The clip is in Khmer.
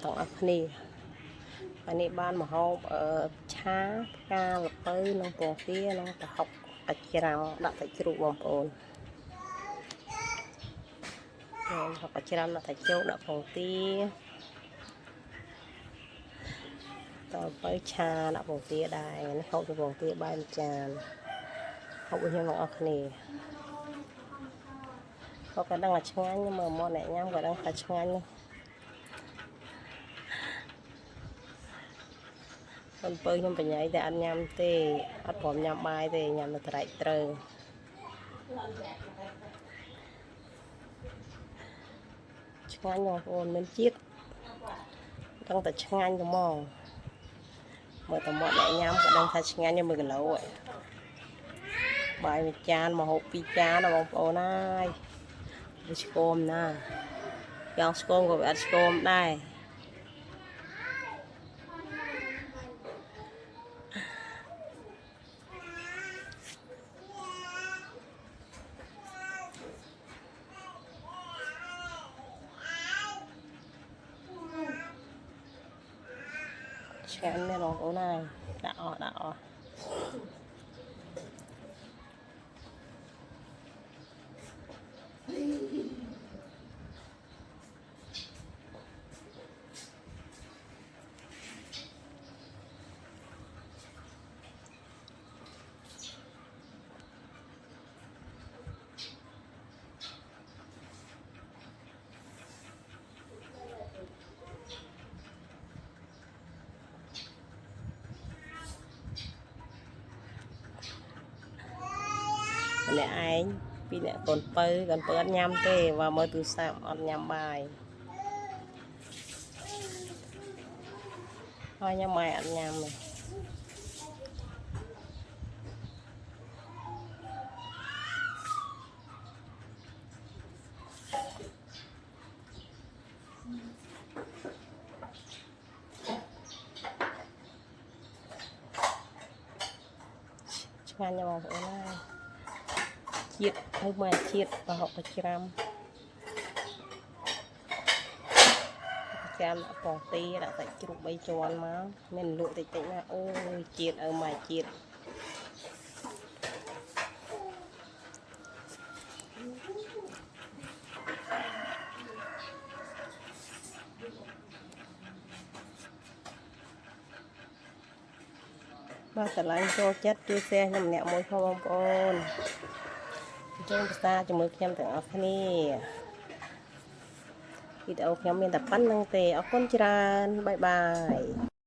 ទាំងអស់គ្នាអានេះបានមកហូបឆាផ្កាល្ពៅនិងពងទានិងប្រហុកសាច់ច្រាំដាក់សាច់ជ្រូកបងប្អូនប្រហុកច្រាំដាក់សាច់ជ្រូកដាក់ពងទាតើទៅឆាដាក់ពងទាដែរនេះហូបទៅពងទាបាយមួយចានហូបខ្ញុំទាំងអស់គ្នាក៏ដឹងថាឆ្ងាញ់មើលមកអ្នកញ៉ាំក៏ដឹងថាឆ្ងាញ់ប៉ុន្តែខ្ញុំបញ្ញាតែអត់ញ៉ាំទេអត់ព្រមញ៉ាំបាយទេញ៉ាំតែត្រែកត្រូវឆ្ងាញ់បងប្អូនមានជាតិដឹងតែឆ្ងាញ់ហ្មងមើលតែមកអ្នកញ៉ាំក៏ដឹងថាឆ្ងាញ់1គីឡូហើយបាយមួយចានមកហូប2ចានណាបងប្អូនហើយវាស្គមណាយ៉ាងស្គមក៏វាអត់ស្គមដែរឆ្ងាញ់ណាស់បងប្អូនហើយដាក់អស់ម្នាក់ឯងពីអ្នកកូនពៅអត់ញ៉ាំទេបើមើលទូរស័ព្ទអត់ញ៉ាំបាយហើយញ៉ាំបាយអត់ញ៉ាំទេឆ្ងាញ់ណាស់បងប្អូនហើយជាតិហើយមកជាតិប្រហុកច្រាំដាក់ពងទាដាក់សាច់ជ្រូក3ជាន់មកមានលក់តិចណាអូយជាតិឲ្យមកជាតិបាទឆ្លាញ់ចូលចិត្តជួយshareខ្ញុំម្នាក់មួយផងបងប្អូនអញ្ចឹងភាសាជាមួយខ្ញុំទាំងអស់គ្នាវីដេអូខ្ញុំមានតែប៉ុណ្្នឹងទេអរគុណច្រើនបាយបាយ